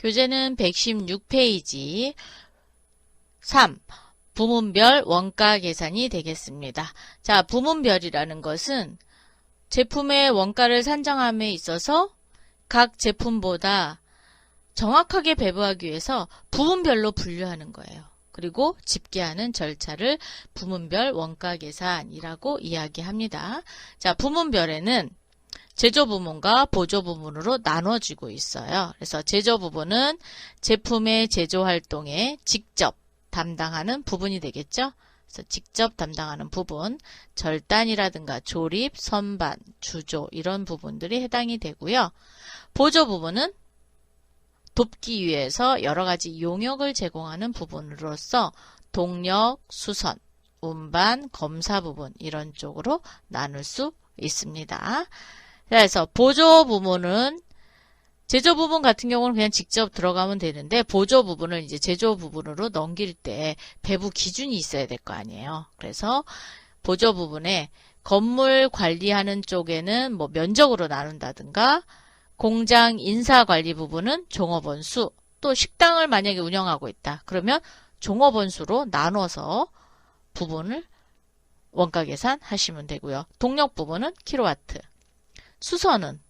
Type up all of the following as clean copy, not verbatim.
교재는 116페이지 3. 부문별 원가 계산이 되겠습니다. 자, 부문별이라는 것은 제품의 원가를 산정함에 있어서 각 제품보다 정확하게 배부하기 위해서 부문별로 분류하는 거예요. 그리고 집계하는 절차를 부문별 원가 계산이라고 이야기합니다. 자, 부문별에는 제조 부문과 보조 부문으로 나눠지고 있어요. 그래서 제조 부문은 제품의 제조 활동에 직접 담당하는 부분이 되겠죠. 그래서 직접 담당하는 부분, 절단이라든가 조립, 선반, 주조 이런 부분들이 해당이 되고요. 보조 부분은 돕기 위해서 여러 가지 용역을 제공하는 부분으로서 동력, 수선, 운반, 검사 부분 이런 쪽으로 나눌 수 있습니다. 그래서 보조 부분은 제조 부분 같은 경우는 그냥 직접 들어가면 되는데 보조 부분을 이제 제조 부분으로 넘길 때 배부 기준이 있어야 될 거 아니에요. 그래서 보조 부분에 건물 관리하는 쪽에는 뭐 면적으로 나눈다든가 공장 인사관리 부분은 종업원수, 또 식당을 만약에 운영하고 있다. 그러면 종업원수로 나눠서 부분을 원가 계산하시면 되고요. 동력 부분은 킬로와트, 수선은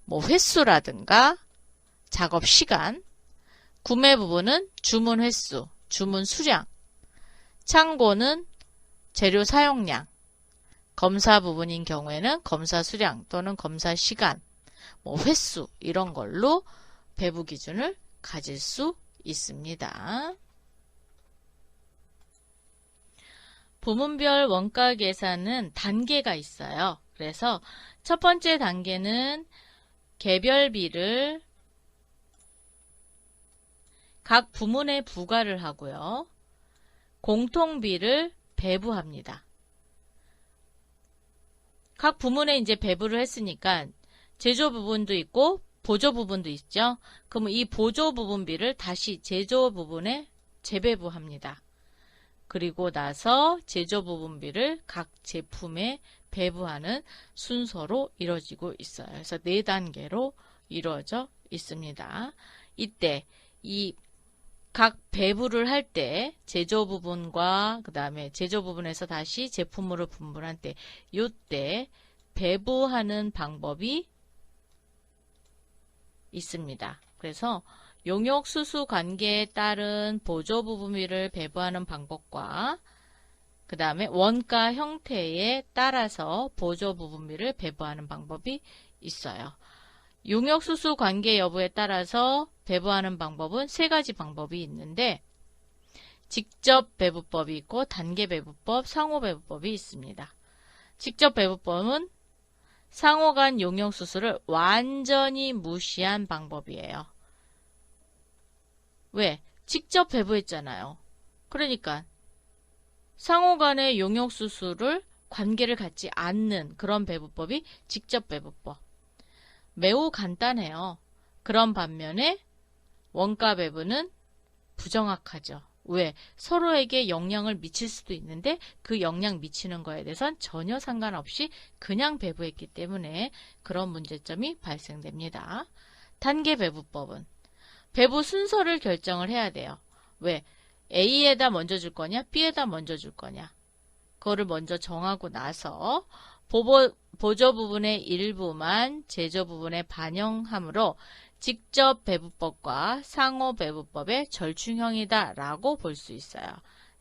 뭐 횟수라든가 작업 시간, 구매 부분은 주문 횟수, 주문 수량, 창고는 재료 사용량, 검사 부분인 경우에는 검사 수량 또는 검사 시간, 뭐 횟수 이런 걸로 배부 기준을 가질 수 있습니다. 부문별 원가 계산은 단계가 있어요. 그래서 첫 번째 단계는 개별비를 각 부문에 부과를 하고요. 공통비를 배부합니다. 각 부문에 이제 배부를 했으니까 제조 부분도 있고 보조 부분도 있죠. 그러면 이 보조 부분비를 다시 제조 부분에 재배부합니다. 그리고 나서 제조 부분비를 각 제품에 배부하는 순서로 이루어지고 있어요. 그래서 4단계로 이루어져 있습니다. 이때 이 각 배부를 할 때 제조 부분과 그 다음에 제조 부분에서 다시 제품으로 분분할 때 이때 배부하는 방법이 있습니다. 그래서 용역수수 관계에 따른 보조 부분비를 배부하는 방법과 그 다음에 원가 형태에 따라서 보조 부분비를 배부하는 방법이 있어요. 용역수수 관계 여부에 따라서 배부하는 방법은 3가지 방법이 있는데 직접 배부법이 있고 단계 배부법, 상호 배부법이 있습니다. 직접 배부법은 상호 간 용역수수를 완전히 무시한 방법이에요. 왜? 직접 배부했잖아요. 그러니까 상호 간의 용역수수를 관계를 갖지 않는 그런 배부법이 직접 배부법. 매우 간단해요. 그런 반면에 원가 배부는 부정확하죠. 왜? 서로에게 영향을 미칠 수도 있는데 그 영향 미치는 거에 대해서는 전혀 상관없이 그냥 배부했기 때문에 그런 문제점이 발생됩니다. 단계 배부법은 배부 순서를 결정을 해야 돼요. 왜? A에다 먼저 줄 거냐? B에다 먼저 줄 거냐? 그거를 먼저 정하고 나서 보조 부분의 일부만 제조 부분에 반영하므로 직접 배부법과 상호 배부법의 절충형이다 라고 볼 수 있어요.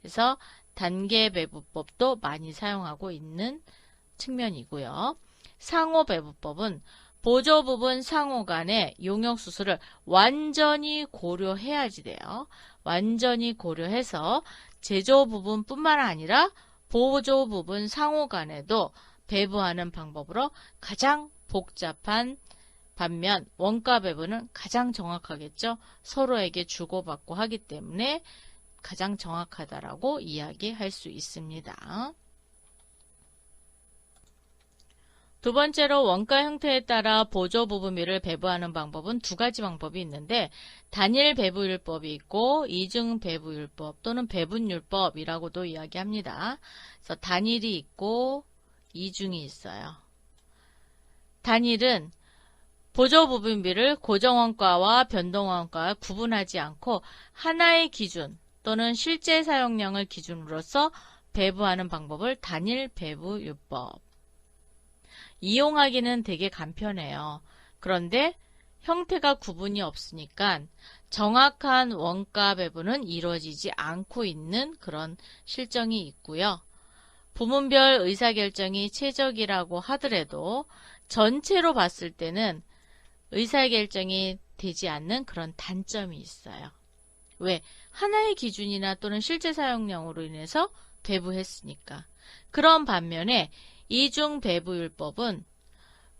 그래서 단계 배부법도 많이 사용하고 있는 측면이고요. 상호 배부법은 보조 부분 상호 간의 용역수수를 완전히 고려해야지 돼요. 완전히 고려해서 제조 부분뿐만 아니라 보조 부분 상호 간에도 배부하는 방법으로 가장 복잡한 반면 원가 배부는 가장 정확하겠죠. 서로에게 주고받고 하기 때문에 가장 정확하다라고 이야기할 수 있습니다. 두 번째로 원가 형태에 따라 보조 부분비를 배부하는 방법은 2가지 방법이 있는데 단일 배부율법이 있고 이중 배부율법 또는 배분율법이라고도 이야기합니다. 그래서 단일이 있고 이중이 있어요. 단일은 보조부분비를 고정원가와 변동원가와 구분하지 않고 하나의 기준 또는 실제 사용량을 기준으로서 배부하는 방법을 단일 배부율법. 이용하기는 되게 간편해요. 그런데 형태가 구분이 없으니까 정확한 원가 배분은 이루어지지 않고 있는 그런 실정이 있고요. 부문별 의사결정이 최적이라고 하더라도 전체로 봤을 때는 의사결정이 되지 않는 그런 단점이 있어요. 왜? 하나의 기준이나 또는 실제 사용량으로 인해서 배부했으니까. 그런 반면에 이중 배부율법은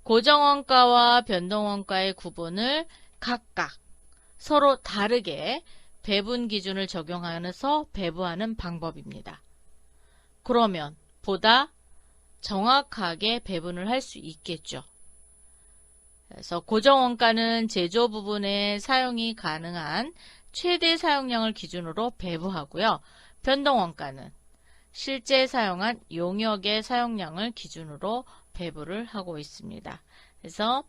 고정원가와 변동원가의 구분을 각각 서로 다르게 배분 기준을 적용하면서 배부하는 방법입니다. 그러면 보다 정확하게 배분을 할 수 있겠죠. 그래서 고정원가는 제조 부분에 사용이 가능한 최대 사용량을 기준으로 배부하고요. 변동원가는 실제 사용한 용역의 사용량을 기준으로 배부를 하고 있습니다. 그래서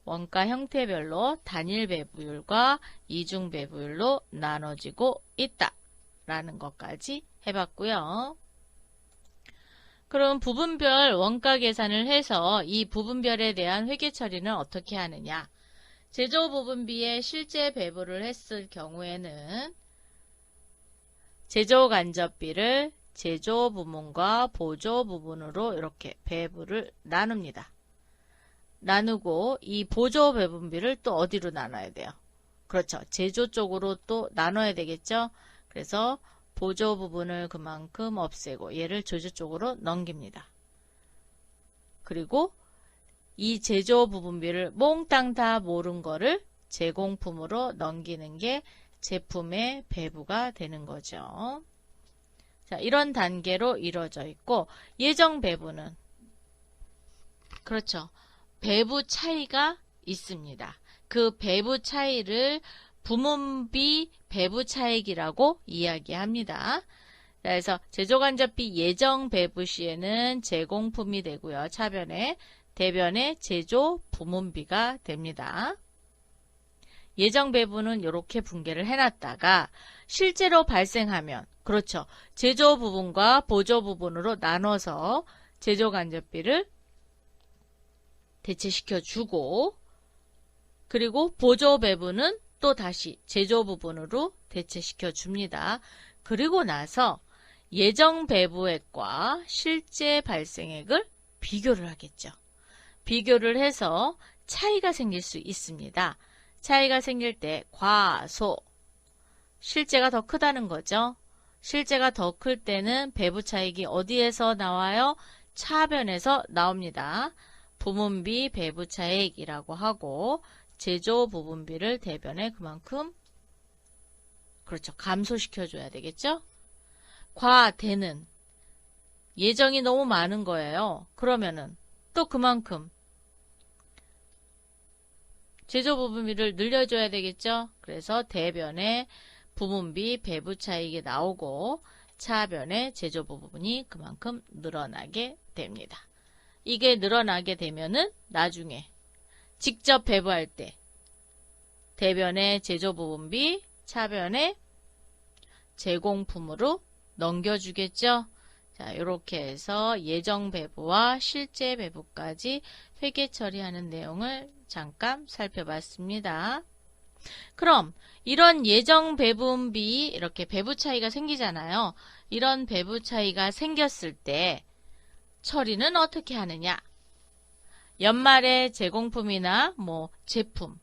원가 형태별로 단일 배부율과 이중 배부율로 나눠지고 있다라는 것까지 해봤고요. 그럼 부분별 원가 계산을 해서 이 부분별에 대한 회계 처리는 어떻게 하느냐? 제조 부분비에 실제 배부를 했을 경우에는 제조 간접비를 제조 부문과 보조 부분으로 이렇게 배부를 나눕니다. 나누고 이 보조 배분비를 또 어디로 나눠야 돼요? 그렇죠. 제조 쪽으로 또 나눠야 되겠죠. 그래서 보조 부분을 그만큼 없애고 얘를 제조 쪽으로 넘깁니다. 그리고 이 제조 부분비를 몽땅 다 모른 거를 제공품으로 넘기는 게 제품의 배부가 되는 거죠. 자, 이런 단계로 이루어져 있고 예정 배부는 그렇죠. 배부 차이가 있습니다. 그 배부 차이를 부문비 배부 차익이라고 이야기합니다. 그래서 제조간접비 예정 배부 시에는 제공품이 되고요. 차변에 대변에 제조 부문비가 됩니다. 예정 배부는 이렇게 분개를 해놨다가 실제로 발생하면 그렇죠. 제조 부분과 보조 부분으로 나눠서 제조 간접비를 대체시켜 주고 그리고 보조 배부는 또 다시 제조 부분으로 대체시켜 줍니다. 그리고 나서 예정 배부액과 실제 발생액을 비교를 하겠죠. 비교를 해서 차이가 생길 수 있습니다. 차이가 생길 때 과소, 실제가 더 크다는 거죠. 실제가 더 클 때는 배부 차익이 어디에서 나와요? 차변에서 나옵니다. 부문비 배부 차익이라고 하고 제조 부분비를 대변에 그만큼 그렇죠. 감소시켜 줘야 되겠죠. 과대는 예정이 너무 많은 거예요. 그러면은 또 그만큼 제조 부분비를 늘려줘야 되겠죠. 그래서 대변에 부문비 배부 차익이 나오고 차변에 제조 부분이 그만큼 늘어나게 됩니다. 이게 늘어나게 되면은 나중에 직접 배부할 때 대변에 제조 부분비, 차변에 제공품으로 넘겨주겠죠. 자, 이렇게 해서 예정 배부와 실제 배부까지 회계 처리하는 내용을 잠깐 살펴봤습니다. 그럼 이런 예정 배분비 이렇게 배부 차이가 생기잖아요. 이런 배부 차이가 생겼을 때 처리는 어떻게 하느냐? 연말에 제공품이나 제품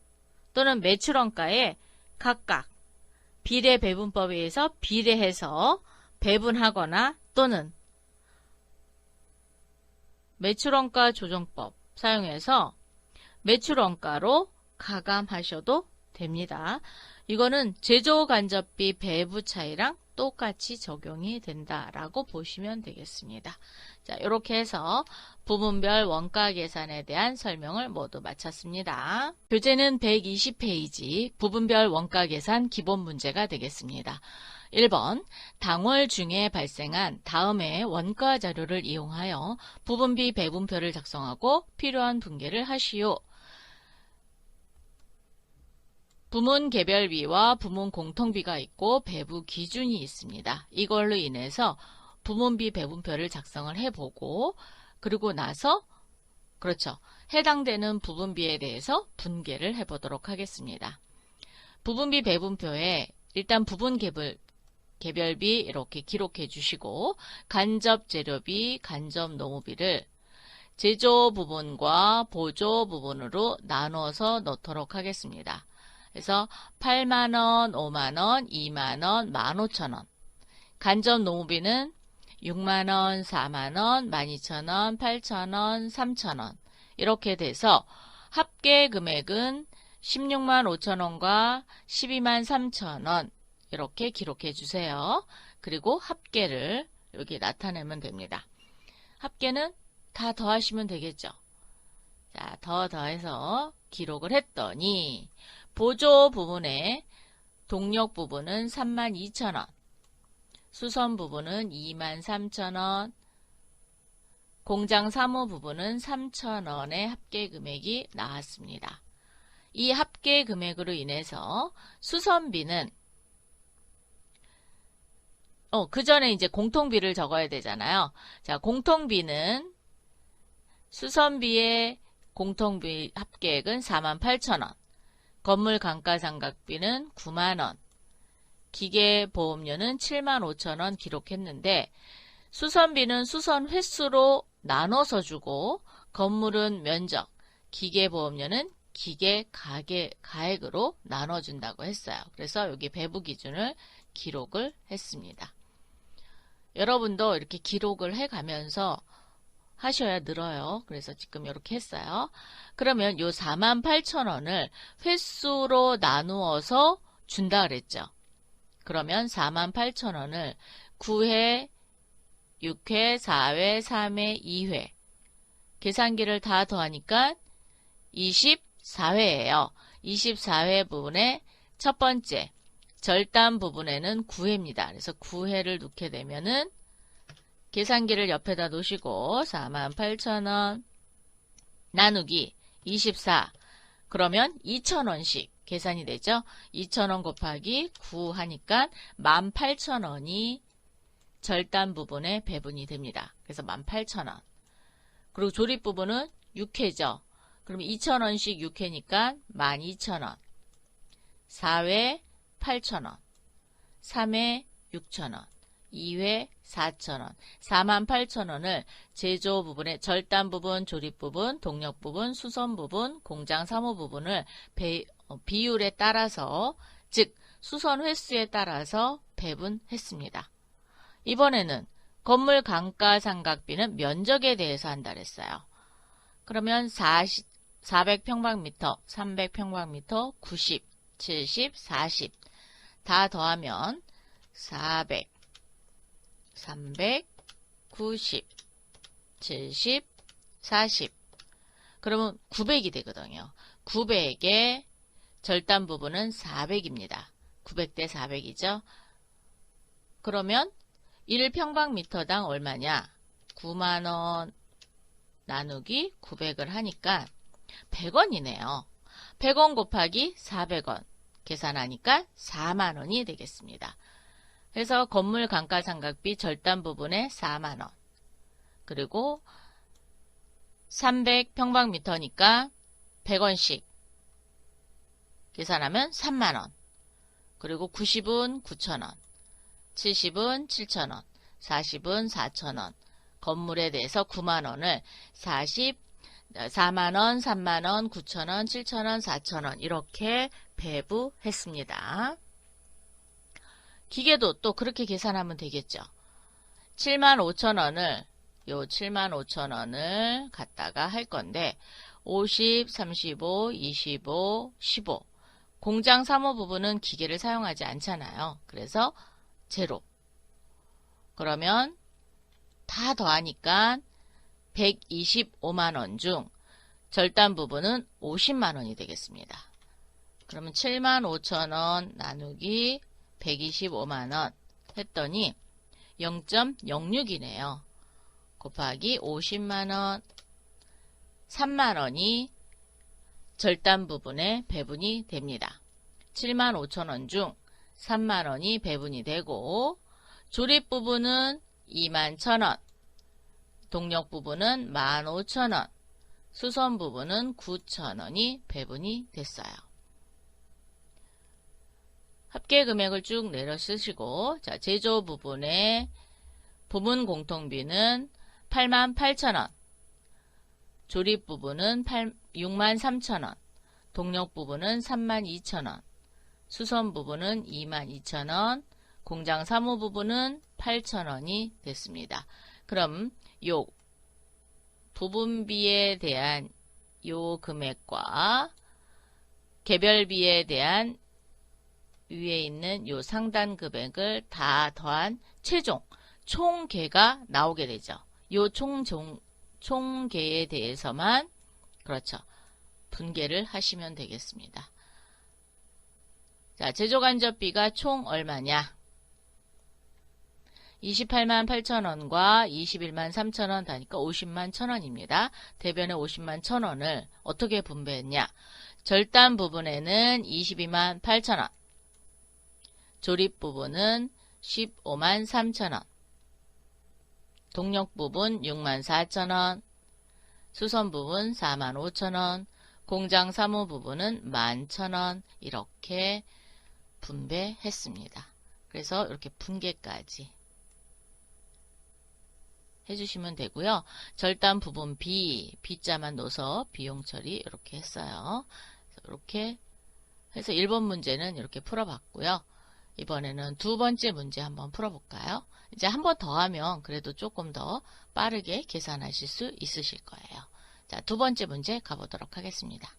또는 매출원가에 각각 비례 배분법에 의해서 비례해서 배분하거나 또는 매출원가 조정법 사용해서 매출원가로 가감하셔도 됩니다. 이거는 제조간접비 배부 차이랑 똑같이 적용이 된다라고 보시면 되겠습니다. 자, 이렇게 해서 부문별 원가 계산에 대한 설명을 모두 마쳤습니다. 교재는 120페이지 부분별 원가 계산 기본 문제가 되겠습니다. 1번 당월 중에 발생한 다음의 원가 자료를 이용하여 부분비 배분표를 작성하고 필요한 분계를 하시오. 부문 개별비와 부문 공통비가 있고 배부 기준이 있습니다. 이걸로 인해서 부문비 배분표를 작성을 해보고 그리고 나서 그렇죠. 해당되는 부분비에 대해서 분개를 해보도록 하겠습니다. 부분비 배분표에 일단 부분 개별비 이렇게 기록해 주시고 간접 재료비, 간접 노무비를 제조 부분과 보조 부분으로 나눠서 넣도록 하겠습니다. 그래서 8만원, 5만원, 2만원, 15,000원. 간접 노무비는 6만원, 4만원, 12,000원, 8,000원, 3,000원 이렇게 돼서 합계 금액은 16만 5천원과 12만 3천원 이렇게 기록해 주세요. 그리고 합계를 여기 나타내면 됩니다. 합계는 다 더하시면 되겠죠. 자, 더해서 기록을 했더니 보조 부분에 동력 부분은 3만 2천원, 수선 부분은 2만 3천원, 공장 사무 부분은 3천원의 합계 금액이 나왔습니다. 이 합계 금액으로 인해서 수선비는 그 전에 이제 공통비를 적어야 되잖아요. 자, 공통비는 수선비의 공통비 합계액은 48,000원, 건물 감가상각비는 9만원, 기계보험료는 75,000원 기록했는데 수선비는 수선 횟수로 나눠서 주고 건물은 면적, 기계보험료는 기계 가액으로 나눠준다고 했어요. 그래서 여기 배부 기준을 기록을 했습니다. 여러분도 이렇게 기록을 해가면서 하셔야 늘어요. 그래서 지금 이렇게 했어요. 그러면 요 48,000원을 횟수로 나누어서 준다 그랬죠. 그러면 48,000원을 9회, 6회, 4회, 3회, 2회 계산기를 다 더하니까 24회예요. 24회 부분의 첫 번째 절단 부분에는 9회입니다. 그래서 9회를 넣게 되면은 계산기를 옆에다 놓으시고 48,000원 나누기 24 그러면 2,000원씩 계산이 되죠. 2,000원 곱하기 9 하니까 18,000원이 절단 부분의 배분이 됩니다. 그래서 18,000원. 그리고 조립 부분은 6회죠. 그럼 2,000원씩 6회니까 12,000원. 4회 8,000원. 3회 6,000원. 2회 4,000원. 48,000원을 제조 부분의 절단 부분, 조립 부분, 동력 부분, 수선 부분, 공장 사무 부분을 비율에 따라서 즉 수선 횟수에 따라서 배분했습니다. 이번에는 건물 감가상각비는 면적에 대해서 한다 그랬어요. 그러면 400평방미터, 300평방미터, 90, 70, 40 다 더하면 400, 300, 90, 70, 40 그러면 900이 되거든요. 900의 절단 부분은 400입니다. 900대 400이죠. 그러면 1평방미터당 얼마냐? 9만원 나누기 900을 하니까 100원이네요. 100원 곱하기 400원 계산하니까 4만원이 되겠습니다. 그래서 건물 감가상각비 절단 부분에 4만원 그리고 300평방미터니까 100원씩 계산하면 3만원 그리고 90은 9,000원 70은 7,000원 40은 4,000원 건물에 대해서 9만원을 4만원, 3만원, 9,000원, 7,000원, 4,000원 이렇게 배부했습니다. 기계도 또 그렇게 계산하면 되겠죠. 75,000원을 요 75,000원을 갖다가 할 건데 50, 35, 25, 15 공장 사무 부분은 기계를 사용하지 않잖아요. 그래서 제로. 그러면 다 더하니까 125만원 중 절단 부분은 50만원이 되겠습니다. 그러면 75,000원 나누기 125만원 했더니 0.06이네요. 곱하기 50만원 3만원이 절단 부분에 배분이 됩니다. 75,000원 중 30,000원이 배분이 되고 조립 부분은 21,000원, 동력 부분은 15,000원, 수선 부분은 9,000원이 배분이 됐어요. 합계 금액을 쭉 내려 쓰시고, 자, 제조 부분의 부분 공통비는 88,000원, 조립 부분은 63,000원, 동력 부분은 32,000원, 수선 부분은 22,000원, 공장 사무 부분은 8,000원이 됐습니다. 그럼 요 부분비에 대한 요 금액과 개별비에 대한 위에 있는 요 상단 금액을 다 더한 최종 총계가 나오게 되죠. 요 총계에 대해서만 그렇죠. 분계를 하시면 되겠습니다. 자, 제조간접비가 총 얼마냐? 28만 8천원과 21만 3천원 다니까 50만 1천원입니다. 대변에 50만 1천원을 어떻게 분배했냐? 절단 부분에는 22만 8천원, 조립 부분은 15만 3천원, 동력 부분 6만 4천원, 수선 부분 4만 5천원, 공장 사무 부분은 11,000원 이렇게 분배했습니다. 그래서 이렇게 분계까지 해주시면 되고요. 절단 부분 B자만 넣어서 비용 처리 이렇게 했어요. 이렇게 해서 1번 문제는 이렇게 풀어봤고요. 이번에는 두 번째 문제 한번 풀어볼까요? 이제 한 번 더 하면 그래도 조금 더 빠르게 계산하실 수 있으실 거예요. 자, 두 번째 문제 가보도록 하겠습니다.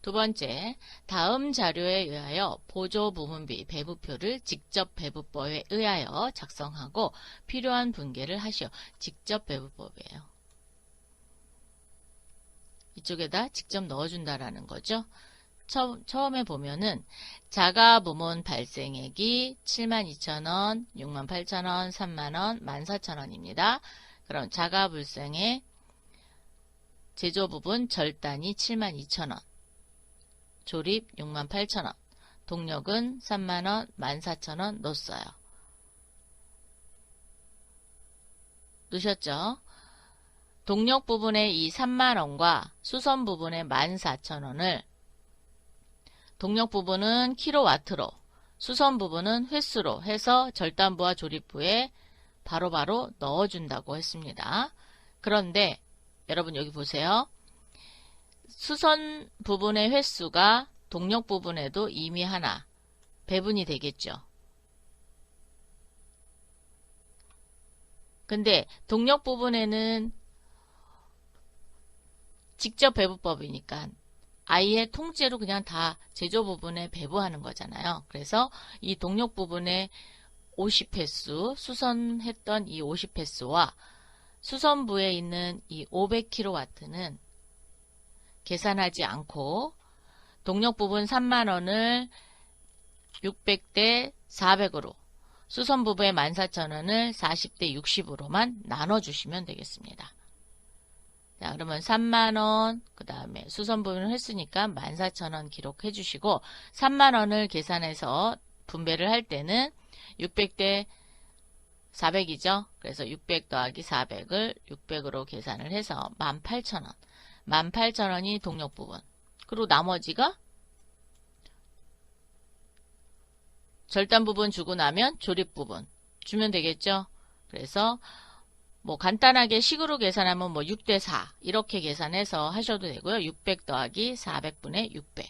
두 번째, 다음 자료에 의하여 보조 부분비 배부표를 직접 배부법에 의하여 작성하고 필요한 분계를 하시오. 직접 배부법이에요. 이쪽에다 직접 넣어준다라는 거죠. 처음에 보면은 자가 부문 발생액이 72,000원, 68,000원, 30,000원, 14,000원입니다. 그럼 자가 발생액 제조 부분 절단이 72,000원, 조립 68,000원, 동력은 30,000원, 14,000원 넣었어요. 넣으셨죠? 동력 부분의 이 30,000원과 수선 부분의 14,000원을 동력 부분은 킬로와트로, 수선 부분은 횟수로 해서 절단부와 조립부에 바로바로 넣어준다고 했습니다. 그런데 여러분 여기 보세요. 수선 부분의 횟수가 동력 부분에도 이미 하나 배분이 되겠죠. 근데 동력 부분에는 직접 배부법이니까 아예 통째로 그냥 다 제조 부분에 배부하는 거잖아요. 그래서 이 동력 부분에 50횟수, 수선했던 이 50횟수와 수선부에 있는 이 500kW는 계산하지 않고 동력 부분 30,000원을 600대 400으로, 수선 부분의 14,000원을 40대 60으로만 나눠주시면 되겠습니다. 자, 그러면 30,000원, 그 다음에 수선 부분을 했으니까 14,000원 기록해 주시고 30,000원을 계산해서 분배를 할 때는 600대 400이죠. 그래서 600 더하기 400을 600으로 계산을 해서 18,000원. 18,000원이 동력 부분. 그리고 나머지가 절단 부분 주고 나면 조립 부분 주면 되겠죠. 그래서 뭐 간단하게 식으로 계산하면 뭐 6대 4 이렇게 계산해서 하셔도 되고요. 600 더하기 400분의 600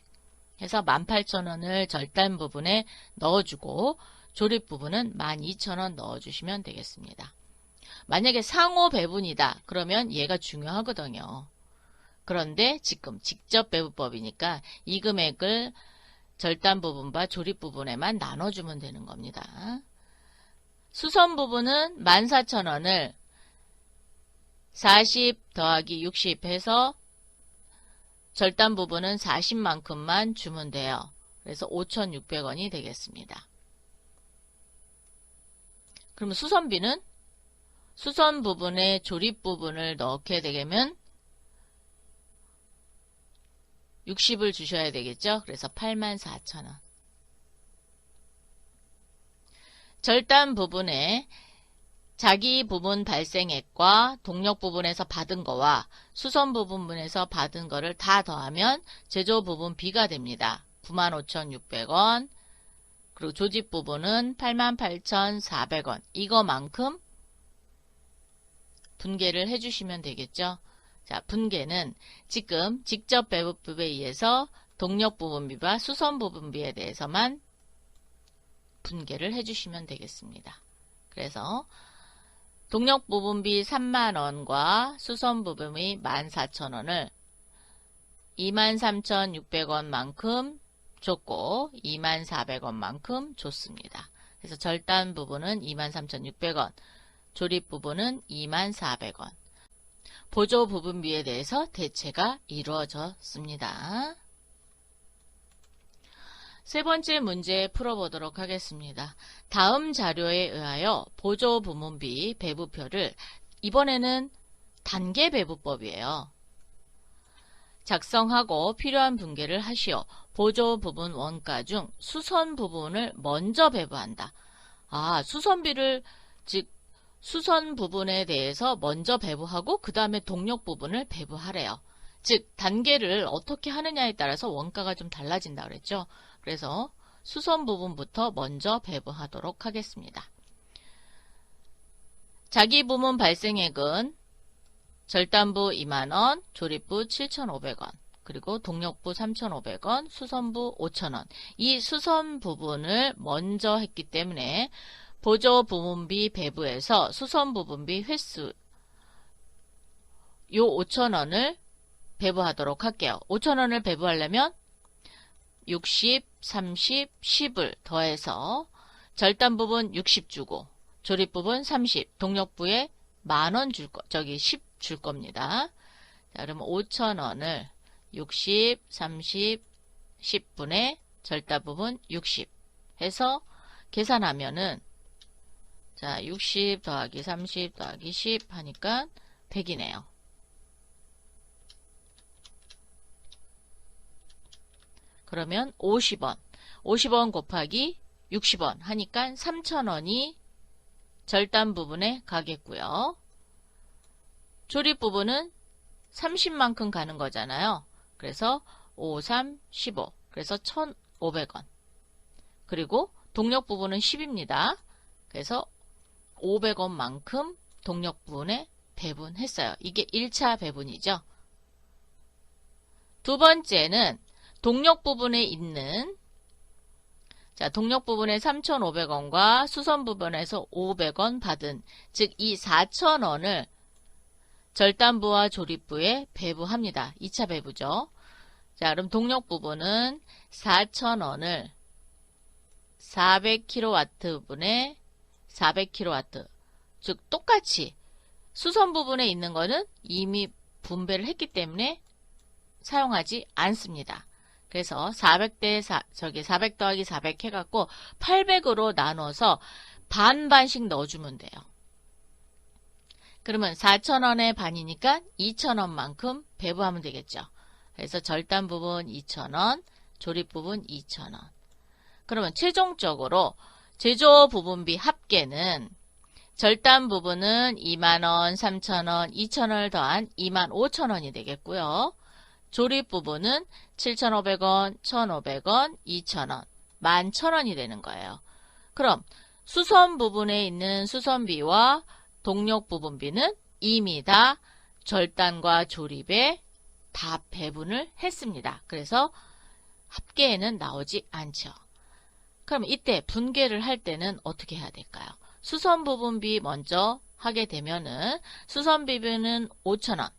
해서 18,000원을 절단 부분에 넣어주고 조립 부분은 12,000원 넣어주시면 되겠습니다. 만약에 상호 배분이다 그러면 얘가 중요하거든요. 그런데 지금 직접 배부법이니까 이 금액을 절단 부분과 조립 부분에만 나눠주면 되는 겁니다. 수선 부분은 14,000원을 40 더하기 60 해서 절단 부분은 40만큼만 주면 돼요. 그래서 5,600원이 되겠습니다. 그러면 수선비는 수선 부분에 조립 부분을 넣게 되면 60을 주셔야 되겠죠. 그래서 84,000원. 절단 부분에 자기 부분 발생액과 동력 부분에서 받은 거와 수선 부분에서 받은 거를 다 더하면 제조 부분비가 됩니다. 95,600원. 그리고 조직 부분은 88,400원. 이거만큼 분계를 해주시면 되겠죠. 자, 분계는 지금 직접 배부법에 의해서 동력 부분비와 수선 부분비에 대해서만 분계를 해주시면 되겠습니다. 그래서 동력 부분비 3만원과 수선 부분비 14,000원을 23,600원만큼 줬고 24,000원만큼 줬습니다. 그래서 절단 부분은 23,600원, 조립 부분은 24,000원. 보조 부분비에 대해서 대체가 이루어졌습니다. 세 번째 문제 풀어보도록 하겠습니다. 다음 자료에 의하여 보조 부분비 배부표를 이번에는 단계 배부법이에요. 작성하고 필요한 분계를 하시오. 보조 부분 원가 중 수선 부분을 먼저 배부한다. 수선비를 즉 수선 부분에 대해서 먼저 배부하고 그 다음에 동력 부분을 배부하래요. 즉 단계를 어떻게 하느냐에 따라서 원가가 좀 달라진다 그랬죠. 그래서 수선 부분부터 먼저 배부하도록 하겠습니다. 자기 부문 발생액은 절단부 2만원, 조립부 7,500원, 그리고 동력부 3,500원, 수선부 5,000원. 이 수선 부분을 먼저 했기 때문에 보조 부분비 배부에서 수선 부분비 횟수 요 5,000원을 배부하도록 할게요. 5,000원을 배부하려면 60, 30, 10을 더해서 절단 부분 60 주고 조립 부분 30, 동력부에 만원 줄 거, 10 줄 겁니다. 자, 그러면 5,000원을 60, 30, 10분의 절단 부분 60 해서 계산하면은 자, 60 더하기 30 더하기 10 하니까 100이네요. 그러면 50원. 50원 곱하기 60원 하니까 3,000원이 절단 부분에 가겠고요. 조립 부분은 30만큼 가는 거잖아요. 그래서 5, 3, 15. 그래서 1,500원. 그리고 동력 부분은 10입니다. 그래서 500원만큼 동력 부분에 배분했어요. 이게 1차 배분이죠. 두 번째는 동력 부분에 있는 동력 부분에 3,500원과 수선 부분에서 500원 받은 즉 이 4,000원을 절단부와 조립부에 배부합니다. 2차 배부죠. 자, 그럼 동력 부분은 4,000원을 400kW분에 400kW 즉 똑같이 수선 부분에 있는 거는 이미 분배를 했기 때문에 사용하지 않습니다. 그래서 400 더하기 400 해갖고 800으로 나눠서 반반씩 넣어주면 돼요. 그러면 4,000원의 반이니까 2,000원만큼 배부하면 되겠죠. 그래서 절단 부분 2,000원, 조립 부분 2,000원. 그러면 최종적으로 제조 부분비 합계는 절단 부분은 2만원, 3,000원, 2,000원을 더한 25,000원이 되겠고요. 조립 부분은 7,500원, 1,500원, 2,000원, 11,000원이 되는 거예요. 그럼 수선 부분에 있는 수선비와 동력 부분비는 이미 다 절단과 조립에 다 배분을 했습니다. 그래서 합계에는 나오지 않죠. 그럼 이때 분계를 할 때는 어떻게 해야 될까요? 수선 부분비 먼저 하게 되면은 수선비는 5,000원,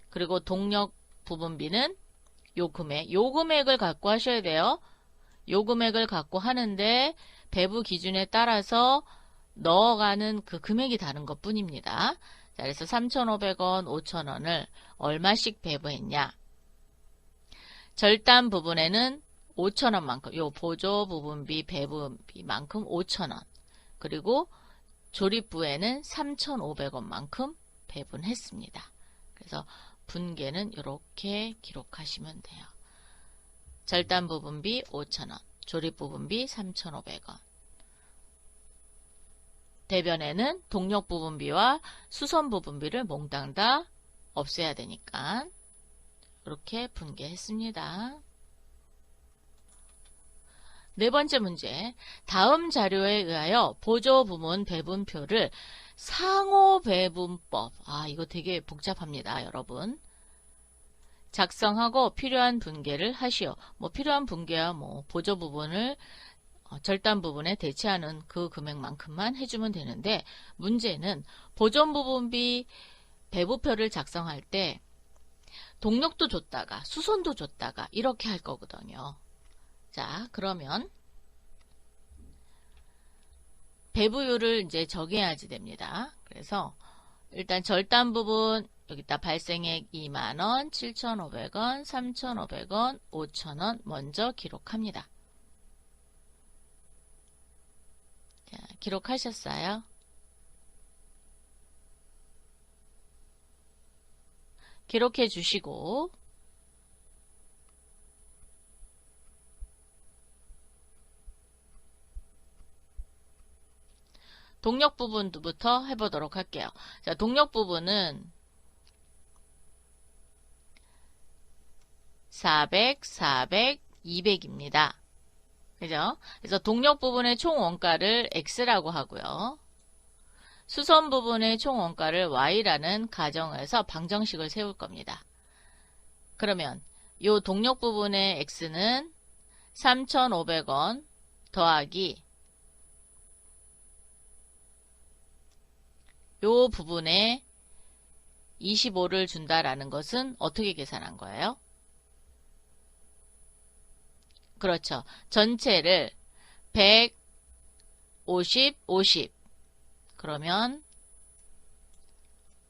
그리고 동력 부분비는 요 금액을 갖고 하셔야 돼요. 요 금액을 갖고 하는데 배부 기준에 따라서 넣어가는 그 금액이 다른 것 뿐입니다. 자, 그래서 3,500원, 5,000원을 얼마씩 배부했냐? 절단 부분에는 5,000원만큼, 요 보조 부분비 배부비만큼 5,000원, 그리고 조립부에는 3,500원만큼 배분했습니다. 그래서 분계는 이렇게 기록하시면 돼요. 절단 부분비 5,000원, 조립 부분비 3,500원. 대변에는 동력 부분비와 수선 부분비를 몽땅 다 없애야 되니까 이렇게 분개했습니다. 네 번째 문제, 다음 자료에 의하여 보조 부문 배분표를 상호 배분법, 이거 되게 복잡합니다, 여러분. 작성하고 필요한 분개를 하시오. 필요한 분개야 보조 부분을 절단 부분에 대체하는 그 금액만큼만 해주면 되는데, 문제는 보존 부분비 배부표를 작성할 때 동력도 줬다가 수선도 줬다가 이렇게 할 거거든요. 자, 그러면 배부율을 이제 정해야지 됩니다. 그래서 일단 절단 부분 여기다 발생액 2만원, 7,500원, 3,500원, 5,000원 먼저 기록합니다. 자, 기록하셨어요? 기록해 주시고 동력 부분부터 해보도록 할게요. 자, 동력 부분은 400, 400, 200입니다. 그죠? 그래서 동력 부분의 총 원가를 X라고 하고요. 수선 부분의 총 원가를 Y라는 가정에서 방정식을 세울 겁니다. 그러면 이 동력 부분의 X는 3,500원 더하기 요 부분에 25를 준다라는 것은 어떻게 계산한 거예요? 그렇죠. 전체를 100, 50, 50. 그러면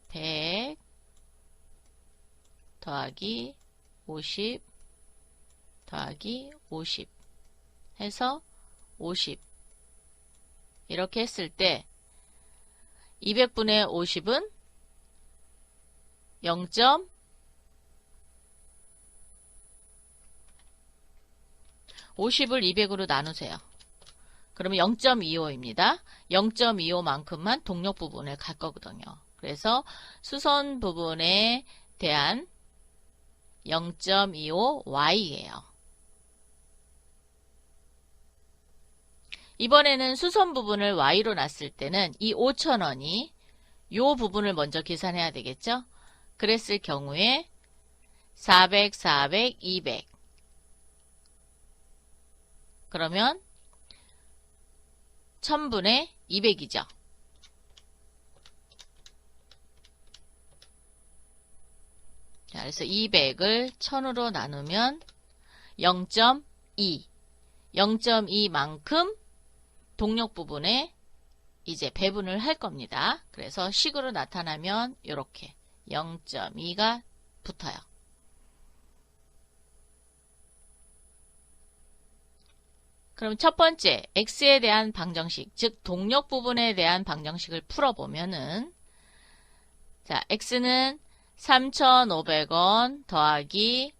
100 더하기 50 더하기 50 해서 50. 이렇게 했을 때 200분의 50은 50을 200으로 나누세요. 그러면 0.25입니다. 0.25만큼만 동력 부분에 갈 거거든요. 그래서 수선 부분에 대한 0.25Y예요. 이번에는 수선 부분을 Y로 놨을 때는 이 5,000원이 요 부분을 먼저 계산해야 되겠죠? 그랬을 경우에 400, 400, 200. 그러면 1000분의 200이죠. 자, 그래서 200을 1000으로 나누면 0.2. 0.2만큼 동력 부분에 이제 배분을 할 겁니다. 그래서 식으로 나타나면 이렇게 0.2가 붙어요. 그럼 첫 번째 X에 대한 방정식, 즉 동력 부분에 대한 방정식을 풀어보면은 자, X는 3,500원 더하기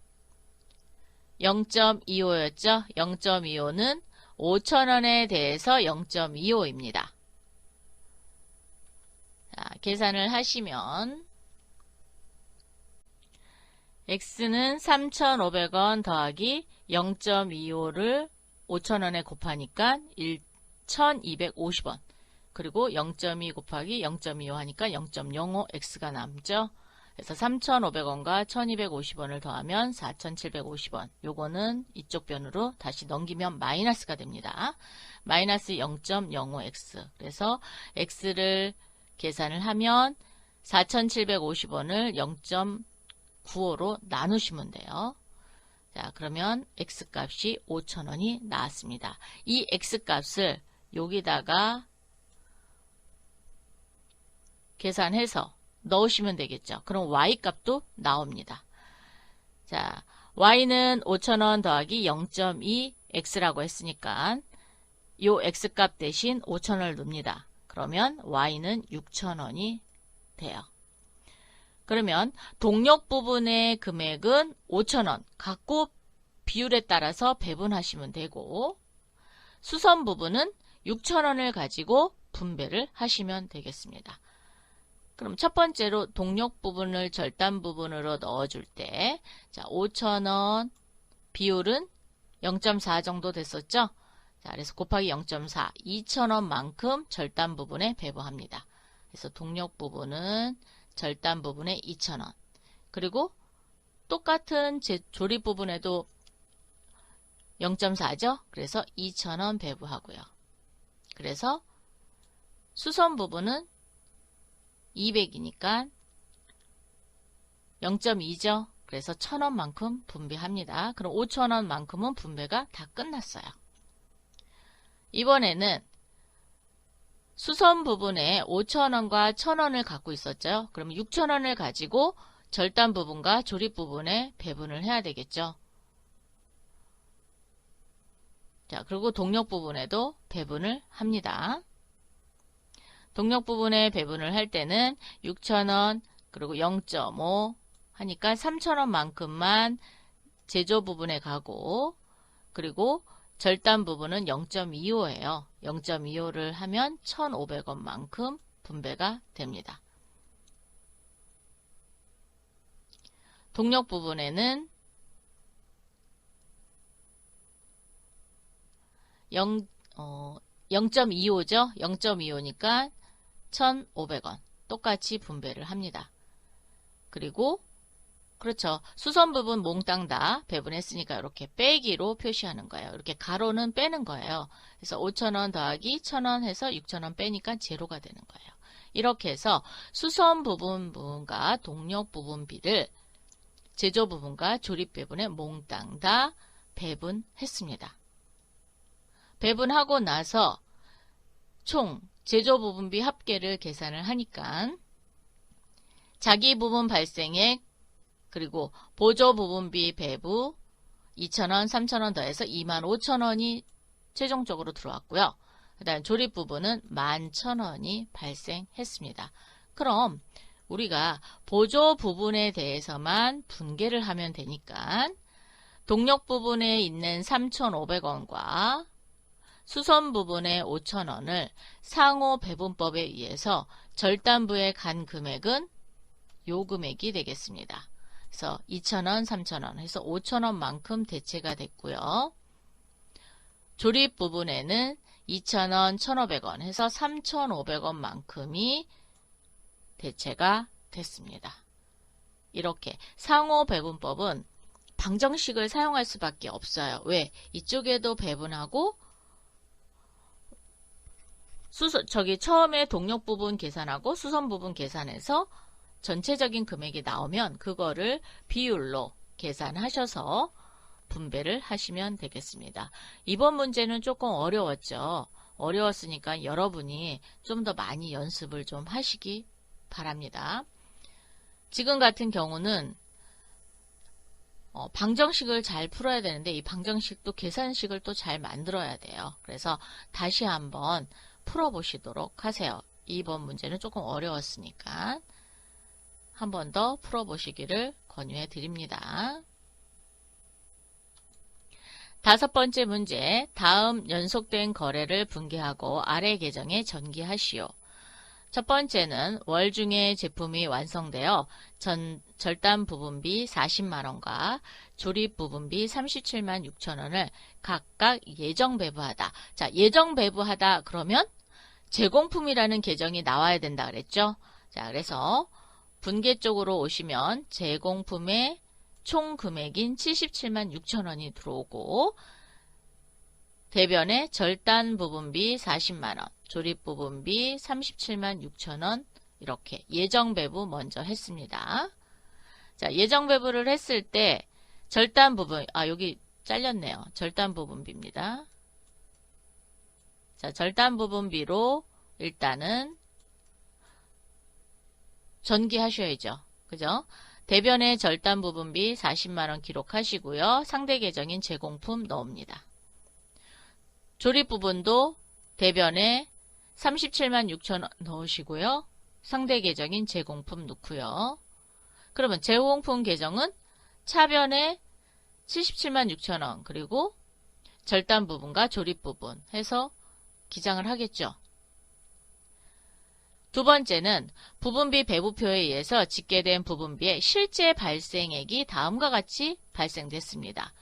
0.25였죠. 0.25는 5,000원에 대해서 0.25입니다. 자, 계산을 하시면 X는 3,500원 더하기 0.25를 5,000원에 곱하니까 1,250원. 그리고 0.2 곱하기 0.25 하니까 0.05X가 남죠. 그래서 3,500원과 1,250원을 더하면 4,750원. 요거는 이쪽 변으로 다시 넘기면 마이너스가 됩니다. 마이너스 0.05X. 그래서 X를 계산을 하면 4,750원을 0.95로 나누시면 돼요. 자, 그러면 X값이 5,000원이 나왔습니다. 이 X값을 여기다가 계산해서 넣으시면 되겠죠. 그럼 Y값도 나옵니다. 자, Y는 5,000원 더하기 0.2 X라고 했으니까 요 X값 대신 5,000원을 넣습니다. 그러면 Y는 6,000원이 돼요. 그러면 동력 부분의 금액은 5,000원 갖고 비율에 따라서 배분하시면 되고, 수선 부분은 6,000원을 가지고 분배를 하시면 되겠습니다. 그럼 첫 번째로 동력 부분을 절단 부분으로 넣어줄 때, 자, 5,000원 비율은 0.4 정도 됐었죠? 자, 그래서 곱하기 0.4, 2,000원만큼 절단 부분에 배부합니다. 그래서 동력 부분은 절단 부분에 2,000원. 그리고 똑같은 조립 부분에도 0.4죠? 그래서 2,000원 배부하고요. 그래서 수선 부분은 200이니까 0.2죠? 그래서 1,000원만큼 분배합니다. 그럼 5,000원만큼은 분배가 다 끝났어요. 이번에는 수선 부분에 5,000원과 1,000원을 갖고 있었죠? 그럼 6,000원을 가지고 절단 부분과 조립 부분에 배분을 해야 되겠죠? 자, 그리고 동력 부분에도 배분을 합니다. 동력 부분에 배분을 할 때는 6,000원 그리고 0.5 하니까 3,000원만큼만 제조 부분에 가고, 그리고 절단 부분은 0.25예요. 0.25를 하면 1,500원만큼 분배가 됩니다. 동력 부분에는 0.25죠. 0.25니까 1,500원 똑같이 분배를 합니다. 그리고 그렇죠. 수선 부분 몽땅 다 배분했으니까 이렇게 빼기로 표시하는 거예요. 이렇게 가로는 빼는 거예요. 그래서 5,000원 더하기 1,000원 해서 6,000원 빼니까 제로가 되는 거예요. 이렇게 해서 수선 부분과 동력 부분비를 제조 부분과 조립 배분에 몽땅 다 배분했습니다. 배분하고 나서 총 제조 부분비 합계를 계산을 하니까 자기 부분 발생액 그리고 보조 부분비 배부 2,000원, 3,000원 더해서 25,000원이 최종적으로 들어왔고요. 그 다음 조립 부분은 11,000원이 발생했습니다. 그럼 우리가 보조 부분에 대해서만 분계를 하면 되니까 동력 부분에 있는 3,500원과 수선 부분의 5,000원을 상호 배분법에 의해서 절단부에 간 금액은 요 금액이 되겠습니다. 그래서 2,000원, 3,000원 해서 5,000원만큼 대체가 됐고요. 조립 부분에는 2,000원, 1,500원 해서 3,500원만큼이 대체가 됐습니다. 이렇게 상호 배분법은 방정식을 사용할 수밖에 없어요. 왜? 이쪽에도 배분하고 처음에 동력 부분 계산하고 수선 부분 계산해서 전체적인 금액이 나오면 그거를 비율로 계산하셔서 분배를 하시면 되겠습니다. 이번 문제는 조금 어려웠죠. 어려웠으니까 여러분이 좀 더 많이 연습을 좀 하시기 바랍니다. 지금 같은 경우는 방정식을 잘 풀어야 되는데 이 방정식도 계산식을 또 잘 만들어야 돼요. 그래서 다시 한번 풀어보시도록 하세요. 이번 문제는 조금 어려웠으니까 한 번 더 풀어보시기를 권유해 드립니다. 다섯 번째 문제, 다음 연속된 거래를 분계하고 아래 계정에 전기하시오. 첫 번째는 월 중에 제품이 완성되어 절단 부분비 40만원과 조립 부분비 37만 6천원을 각각 예정 배부하다. 자, 예정 배부하다 그러면 제공품이라는 계정이 나와야 된다 그랬죠? 자, 그래서 분계 쪽으로 오시면 제공품의 총 금액인 77만 6천원이 들어오고 대변에 절단 부분비 40만원, 조립 부분비 37만 6천원 이렇게 예정 배부 먼저 했습니다. 자, 예정 배부를 했을 때 절단 부분, 여기 잘렸네요. 절단 부분비입니다. 자, 절단 부분비로 일단은 전기하셔야죠. 그죠? 대변의 절단 부분비 40만원 기록하시고요. 상대 계정인 제공품 넣습니다. 조립 부분도 대변에 37만 6천원 넣으시고요. 상대 계정인 제공품 넣고요. 그러면 제공품 계정은 차변에 77만 6천원 그리고 절단 부분과 조립 부분 해서 기장을 하겠죠. 두 번째는 부분비 배부표에 의해서 집계된 부분비의 실제 발생액이 다음과 같이 발생됐습니다.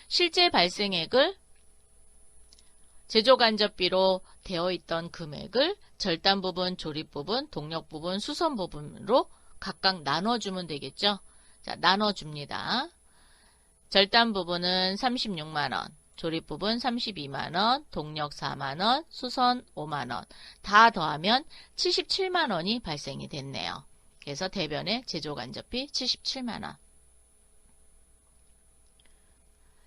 실제 발생액을 제조간접비로 되어 있던 금액을 절단 부분, 조립 부분, 동력 부분, 수선 부분으로 각각 나눠주면 되겠죠. 자, 나눠줍니다. 절단 부분은 36만원, 조립 부분 32만원, 동력 4만원, 수선 5만원 다 더하면 77만원이 발생이 됐네요. 그래서 대변의 제조간접비 77만원.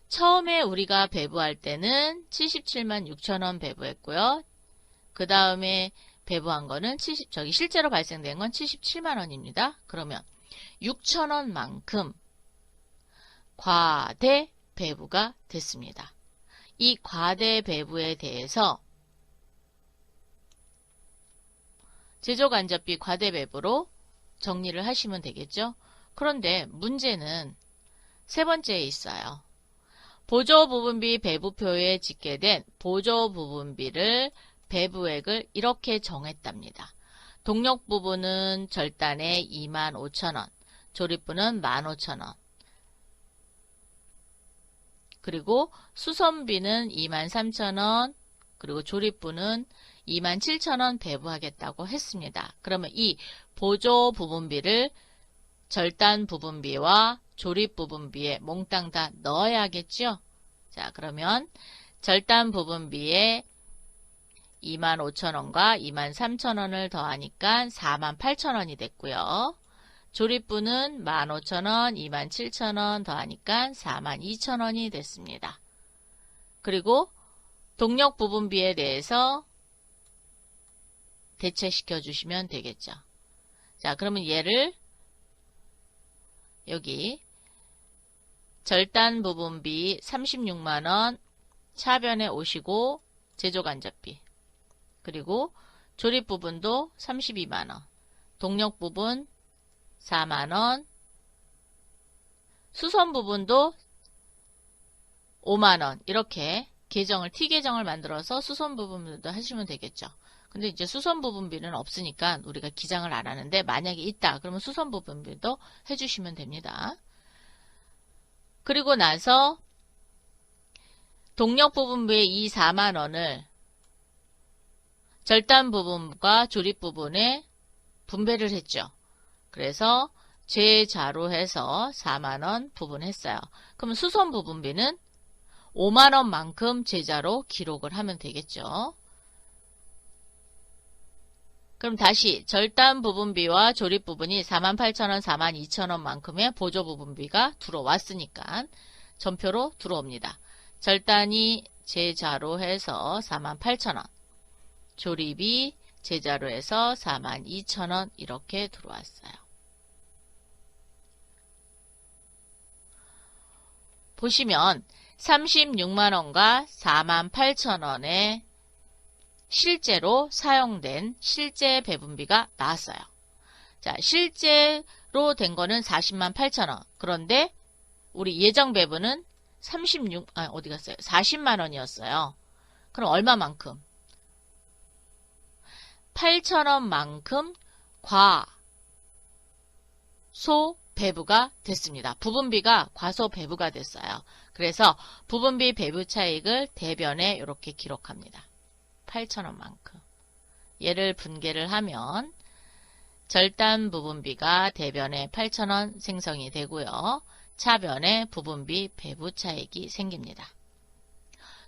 처음에 우리가 배부할 때는 77만 6천원 배부했고요. 그 다음에 배부한 거는 실제로 발생된 건 77만원입니다. 그러면 6천원만큼 과대 배부가 됐습니다. 이 과대 배부에 대해서 제조간접비 과대 배부로 정리를 하시면 되겠죠. 그런데 문제는 세 번째에 있어요. 보조부분비 배부표에 집계된 보조부분비를 배부액을 이렇게 정했답니다. 동력 부분은 절단에 25,000원, 조립부는 15,000원, 그리고 수선비는 23,000원, 그리고 조립부는 27,000원 배부하겠다고 했습니다. 그러면 이 보조부분비를 절단 부분비와 조립 부분비에 몽땅 다 넣어야겠죠? 자, 그러면 절단 부분비에 25,000원과 23,000원을 더하니까 48,000원이 됐고요. 조립부는 15,000원, 27,000원 더하니까 42,000원이 됐습니다. 그리고 동력 부분비에 대해서 대체시켜 주시면 되겠죠. 자, 그러면 얘를 여기 절단 부분비 36만원 차변에 오시고 제조간접비 그리고 조립 부분도 32만원 동력 부분 4만원 수선 부분도 5만원 이렇게 T 계정을 만들어서 수선 부분도 하시면 되겠죠. 근데 이제 수선 부분비는 없으니까 우리가 기장을 안 하는데 만약에 있다 그러면 수선 부분비도 해주시면 됩니다. 그리고 나서 동력 부분비의 이 4만원을 절단 부분과 조립 부분에 분배를 했죠. 그래서 제자로 해서 4만원 부분했어요. 그럼 수선 부분비는 5만원만큼 제자로 기록을 하면 되겠죠. 그럼 다시 절단 부분비와 조립 부분이 48,000원, 42,000원만큼의 보조 부분비가 들어왔으니까 전표로 들어옵니다. 절단이 제자로 해서 48,000원, 조립이 제자로 해서 42,000원 이렇게 들어왔어요. 보시면 36만원과 48,000원의 실제로 사용된 실제 배분비가 나왔어요. 자, 실제로 된 거는 40만 8천원. 그런데 우리 예정 배분은 40만 원이었어요. 그럼 얼마만큼? 8천원만큼 과소 배부가 됐습니다. 부분비가 과소 배부가 됐어요. 그래서 부분비 배부 차익을 대변에 이렇게 기록합니다. 8천원만큼. 얘를 분계를 하면 절단 부분비가 대변에 8천원 생성이 되고요. 차변에 부분비 배부 차익이 생깁니다.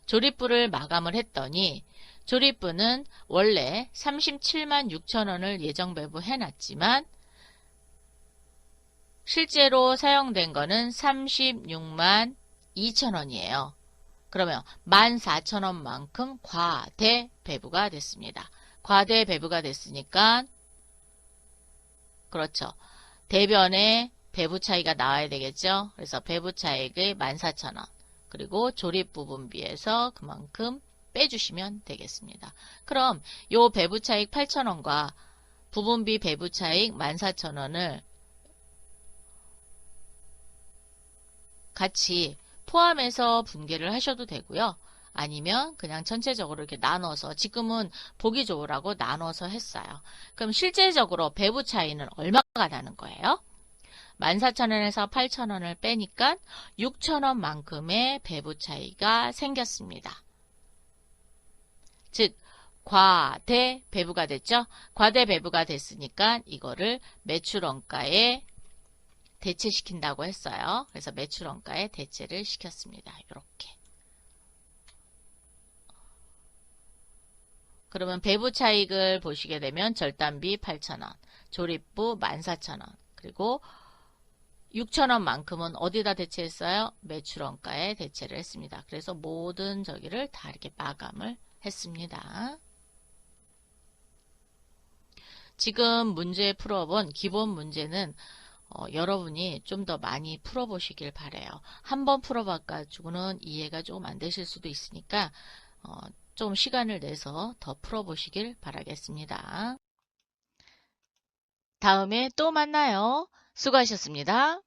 조립부를 마감을 했더니 조립부는 원래 37만 6천원을 예정 배부해 놨지만 실제로 사용된 거는 36만 2천원이에요. 그러면 14,000원만큼 과대 배부가 됐습니다. 과대 배부가 됐으니까 그렇죠. 대변에 배부 차이가 나와야 되겠죠. 그래서 배부 차익의 14,000원 그리고 조립 부분비에서 그만큼 빼주시면 되겠습니다. 그럼 요 배부 차익 8,000원과 부분비 배부 차익 14,000원을 같이 포함해서 분계를 하셔도 되고요. 아니면 그냥 전체적으로 이렇게 나눠서 지금은 보기 좋으라고 나눠서 했어요. 그럼 실제적으로 배부 차이는 얼마가 나는 거예요? 14,000원에서 8,000원을 빼니까 6,000원만큼의 배부 차이가 생겼습니다. 즉 과대 배부가 됐죠? 과대 배부가 됐으니까 이거를 매출원가에 대체시킨다고 했어요. 그래서 매출원가에 대체를 시켰습니다. 이렇게. 그러면 배부 차익을 보시게 되면 절단비 8,000원, 조립부 14,000원, 그리고 6,000원만큼은 어디다 대체했어요? 매출원가에 대체를 했습니다. 그래서 모든 저기를 다 이렇게 마감을 했습니다. 지금 문제 풀어본 기본 문제는 여러분이 좀 더 많이 풀어보시길 바래요. 한번 풀어봐가지고는 이해가 조금 안 되실 수도 있으니까 좀 시간을 내서 더 풀어보시길 바라겠습니다. 다음에 또 만나요. 수고하셨습니다.